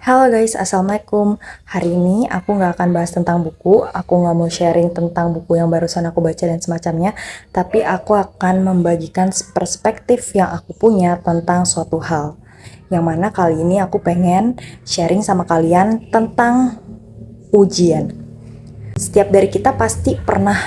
Halo guys, Assalamualaikum. Hari ini aku nggak akan bahas tentang buku, aku nggak mau sharing tentang buku yang barusan aku baca dan semacamnya, tapi aku akan membagikan perspektif yang aku punya tentang suatu hal. Yang mana kali ini aku pengen sharing sama kalian tentang ujian. Setiap dari kita pasti pernah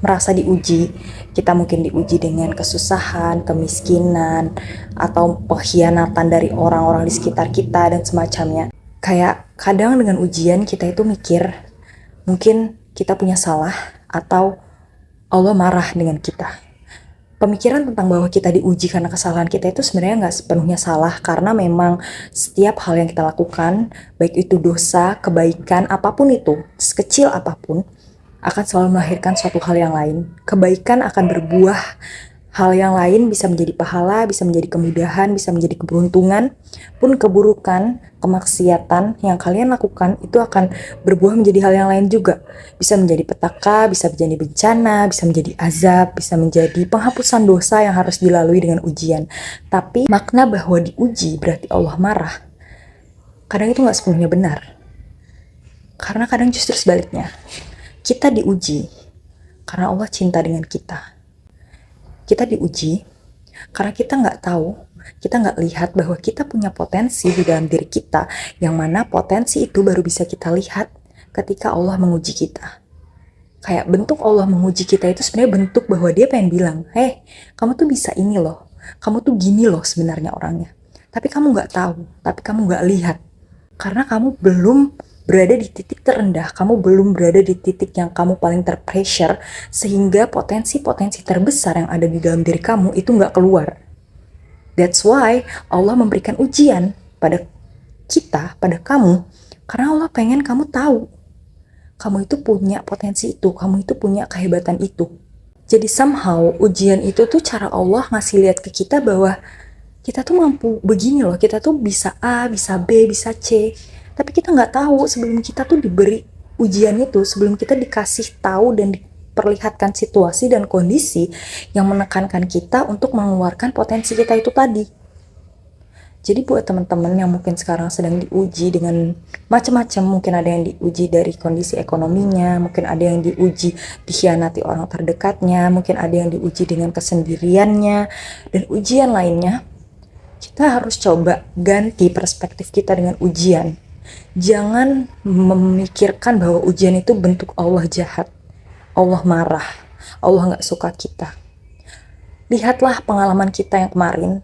merasa diuji. Kita mungkin diuji dengan kesusahan, kemiskinan, atau pengkhianatan dari orang-orang di sekitar kita dan semacamnya. Kayak kadang dengan ujian kita itu mikir, mungkin kita punya salah atau Allah marah dengan kita. Pemikiran tentang bahwa kita diuji karena kesalahan kita itu sebenarnya nggak sepenuhnya salah, karena memang setiap hal yang kita lakukan, baik itu dosa, kebaikan, apapun itu, sekecil apapun, akan selalu melahirkan suatu hal yang lain. Kebaikan akan berbuah hal yang lain, bisa menjadi pahala, bisa menjadi kemudahan, bisa menjadi keberuntungan. Pun keburukan, kemaksiatan yang kalian lakukan itu akan berbuah menjadi hal yang lain juga. Bisa menjadi petaka, bisa menjadi bencana, bisa menjadi azab, bisa menjadi penghapusan dosa yang harus dilalui dengan ujian. Tapi makna bahwa diuji berarti Allah marah, kadang itu nggak sepenuhnya benar. Karena kadang justru sebaliknya. Kita diuji karena Allah cinta dengan kita. Kita diuji karena kita nggak tahu, kita nggak lihat bahwa kita punya potensi di dalam diri kita, yang mana potensi itu baru bisa kita lihat ketika Allah menguji kita. Kayak bentuk Allah menguji kita itu sebenarnya bentuk bahwa dia pengen bilang, kamu tuh bisa ini loh, kamu tuh gini loh sebenarnya orangnya. Tapi kamu nggak tahu, tapi kamu nggak lihat. Karena kamu belum berada di titik terendah, kamu belum berada di titik yang kamu paling terpressure, sehingga potensi-potensi terbesar yang ada di dalam diri kamu itu nggak keluar. That's why Allah memberikan ujian pada kita, pada kamu, karena Allah pengen kamu tahu, kamu itu punya potensi itu, kamu itu punya kehebatan itu. Jadi somehow ujian itu tuh cara Allah ngasih lihat ke kita bahwa kita tuh mampu begini loh, kita tuh bisa A, bisa B, bisa C. Tapi kita nggak tahu sebelum kita tuh diberi ujian itu, sebelum kita dikasih tahu dan diperlihatkan situasi dan kondisi yang menekankan kita untuk mengeluarkan potensi kita itu tadi. Jadi buat teman-teman yang mungkin sekarang sedang diuji dengan macam-macam, mungkin ada yang diuji dari kondisi ekonominya, mungkin ada yang diuji dikhianati orang terdekatnya, mungkin ada yang diuji dengan kesendiriannya, dan ujian lainnya, kita harus coba ganti perspektif kita dengan ujian. Jangan memikirkan bahwa ujian itu bentuk Allah jahat, Allah marah, Allah nggak suka kita. Lihatlah pengalaman kita yang kemarin,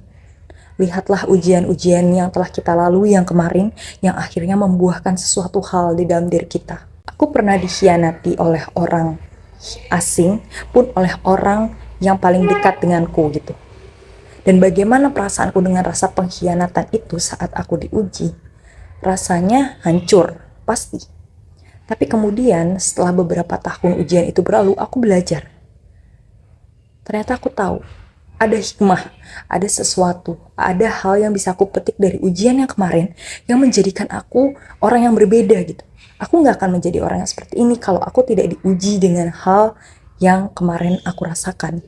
lihatlah ujian-ujian yang telah kita lalui yang kemarin, yang akhirnya membuahkan sesuatu hal di dalam diri kita. Aku pernah dikhianati oleh orang asing, pun oleh orang yang paling dekat denganku gitu. Dan bagaimana perasaanku dengan rasa pengkhianatan itu saat aku diuji? Rasanya hancur, pasti. Tapi kemudian setelah beberapa tahun ujian itu berlalu, aku belajar. Ternyata aku tahu, ada hikmah, ada sesuatu, ada hal yang bisa aku petik dari ujian yang kemarin yang menjadikan aku orang yang berbeda gitu. Aku nggak akan menjadi orang yang seperti ini kalau aku tidak diuji dengan hal yang kemarin aku rasakan.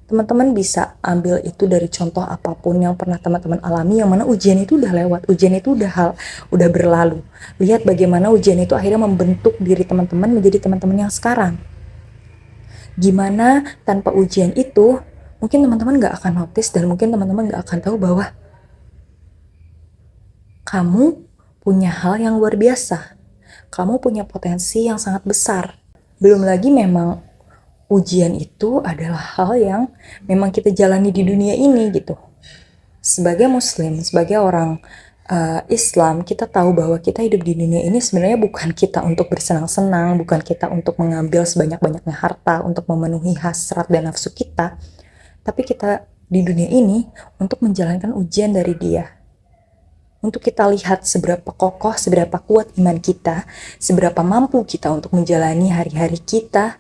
Teman-teman bisa ambil itu dari contoh apapun yang pernah teman-teman alami, yang mana ujian itu udah lewat, ujian itu udah berlalu. Lihat bagaimana ujian itu akhirnya membentuk diri teman-teman menjadi teman-teman yang sekarang. Gimana tanpa ujian itu, mungkin teman-teman gak akan notice, dan mungkin teman-teman gak akan tahu bahwa kamu punya hal yang luar biasa. Kamu punya potensi yang sangat besar. Belum lagi memang ujian itu adalah hal yang memang kita jalani di dunia ini gitu. Sebagai muslim, sebagai orang Islam, kita tahu bahwa kita hidup di dunia ini sebenarnya bukan kita untuk bersenang-senang, bukan kita untuk mengambil sebanyak-banyaknya harta, untuk memenuhi hasrat dan nafsu kita, tapi kita di dunia ini untuk menjalankan ujian dari Dia. Untuk kita lihat seberapa kokoh, seberapa kuat iman kita, seberapa mampu kita untuk menjalani hari-hari kita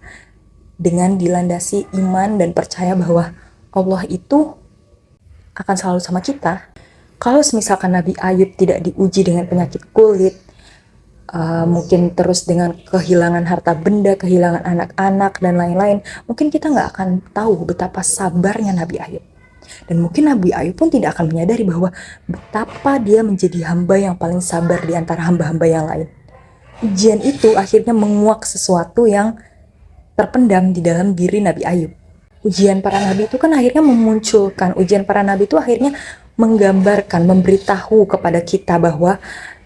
dengan dilandasi iman dan percaya bahwa Allah itu akan selalu sama kita. Kalau misalkan Nabi Ayub tidak diuji dengan penyakit kulit, mungkin terus dengan kehilangan harta benda, kehilangan anak-anak, dan lain-lain, mungkin kita nggak akan tahu betapa sabarnya Nabi Ayub. Dan mungkin Nabi Ayub pun tidak akan menyadari bahwa betapa dia menjadi hamba yang paling sabar di antara hamba-hamba yang lain. Ujian itu akhirnya menguak sesuatu yang terpendam di dalam diri Nabi Ayub. Ujian para nabi itu kan akhirnya memunculkan, ujian para nabi itu akhirnya menggambarkan, memberitahu kepada kita bahwa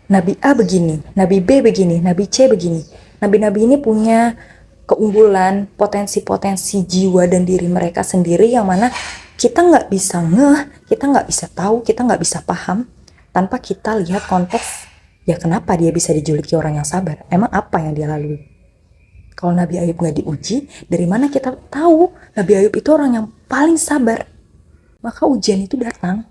Nabi A begini, Nabi B begini, Nabi C begini. Nabi-nabi ini punya keunggulan, potensi-potensi jiwa dan diri mereka sendiri yang mana kita nggak bisa kita nggak bisa tahu, kita nggak bisa paham tanpa kita lihat konteks, ya kenapa dia bisa dijuluki orang yang sabar, emang apa yang dia lalui. Kalau Nabi Ayub nggak diuji, dari mana kita tahu Nabi Ayub itu orang yang paling sabar? Maka ujian itu datang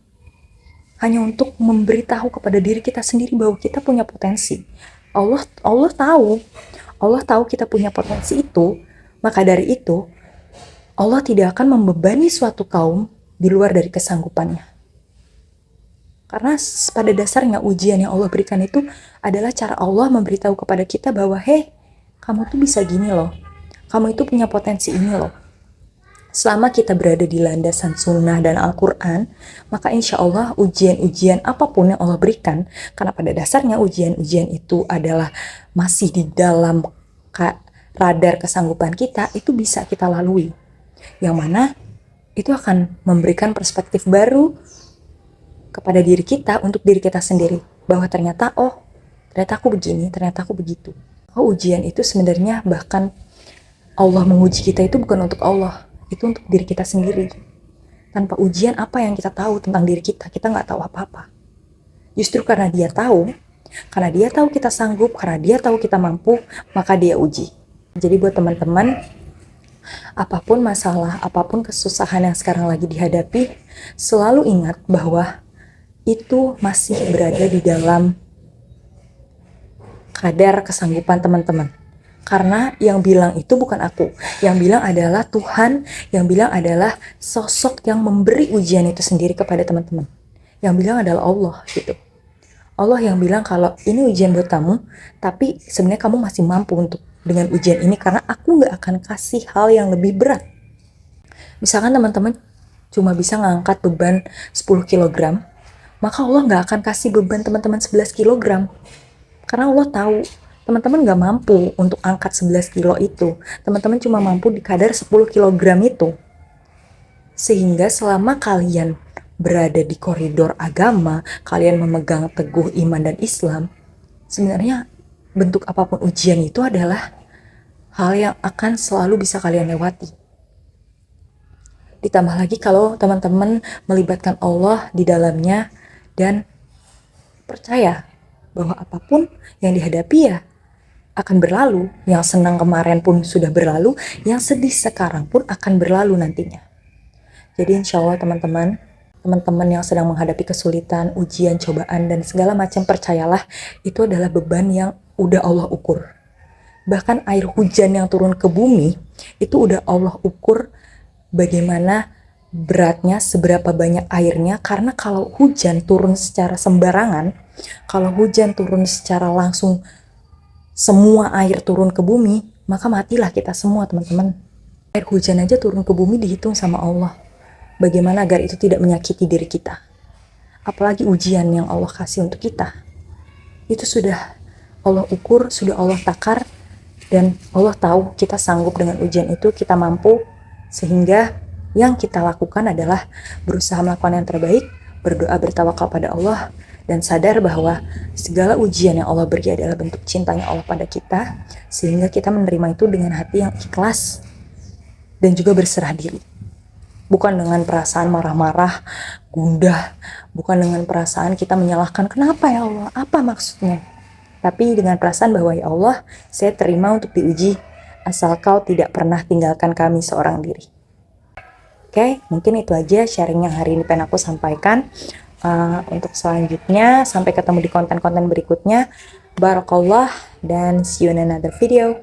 hanya untuk memberitahu kepada diri kita sendiri bahwa kita punya potensi. Allah tahu kita punya potensi itu. Maka dari itu, Allah tidak akan membebani suatu kaum di luar dari kesanggupannya. Karena pada dasarnya ujian yang Allah berikan itu adalah cara Allah memberitahu kepada kita bahwa, hey, kamu tuh bisa gini loh. Kamu itu punya potensi ini loh. Selama kita berada di landasan sunnah dan Al-Quran, maka insya Allah ujian-ujian apapun yang Allah berikan, karena pada dasarnya ujian-ujian itu adalah masih di dalam radar kesanggupan kita, itu bisa kita lalui. Yang mana itu akan memberikan perspektif baru kepada diri kita untuk diri kita sendiri. Bahwa ternyata, ternyata aku begini, ternyata aku begitu. Ujian itu sebenarnya bahkan Allah menguji kita itu bukan untuk Allah, itu untuk diri kita sendiri. Tanpa ujian apa yang kita tahu tentang diri kita? Kita nggak tahu apa-apa. Justru karena dia tahu kita sanggup, karena dia tahu kita mampu, maka dia uji. Jadi buat teman-teman, apapun masalah, apapun kesusahan yang sekarang lagi dihadapi, selalu ingat bahwa itu masih berada di dalam kadar kesanggupan teman-teman. Karena yang bilang itu bukan aku. Yang bilang adalah Tuhan, yang bilang adalah sosok yang memberi ujian itu sendiri kepada teman-teman. Yang bilang adalah Allah gitu. Allah yang bilang kalau ini ujian buat kamu, tapi sebenarnya kamu masih mampu untuk dengan ujian ini karena aku gak akan kasih hal yang lebih berat. Misalkan teman-teman cuma bisa ngangkat beban 10 kg, maka Allah gak akan kasih beban teman-teman 11 kg. Karena Allah tahu teman-teman gak mampu untuk angkat 11 kilo itu. Teman-teman cuma mampu di kadar 10 kg itu. Sehingga selama kalian berada di koridor agama, kalian memegang teguh iman dan Islam, sebenarnya bentuk apapun ujian itu adalah hal yang akan selalu bisa kalian lewati. Ditambah lagi kalau teman-teman melibatkan Allah di dalamnya dan percaya bahwa apapun yang dihadapi ya akan berlalu. Yang senang kemarin pun sudah berlalu, yang sedih sekarang pun akan berlalu nantinya. Jadi insya Allah teman-teman yang sedang menghadapi kesulitan, ujian, cobaan, dan segala macam, percayalah itu adalah beban yang udah Allah ukur. Bahkan air hujan yang turun ke bumi, itu udah Allah ukur bagaimana beratnya, seberapa banyak airnya. Karena kalau hujan turun secara sembarangan, kalau hujan turun secara langsung, semua air turun ke bumi, maka matilah kita semua teman-teman. Air hujan aja turun ke bumi dihitung sama Allah. Bagaimana agar itu tidak menyakiti diri kita? Apalagi ujian yang Allah kasih untuk kita. Itu sudah Allah ukur, sudah Allah takar, dan Allah tahu kita sanggup dengan ujian itu, kita mampu, sehingga yang kita lakukan adalah berusaha melakukan yang terbaik, berdoa, bertawakal pada Allah, dan sadar bahwa segala ujian yang Allah beri adalah bentuk cintanya Allah pada kita, sehingga kita menerima itu dengan hati yang ikhlas dan juga berserah diri. Bukan dengan perasaan marah-marah, gundah, bukan dengan perasaan kita menyalahkan, kenapa ya Allah, apa maksudnya? Tapi dengan perasaan bahwa ya Allah, saya terima untuk diuji, asal kau tidak pernah tinggalkan kami seorang diri. Oke, mungkin itu aja sharing yang hari ini pengen aku sampaikan. Untuk selanjutnya, sampai ketemu di konten-konten berikutnya. Barakallah, dan see you in another video.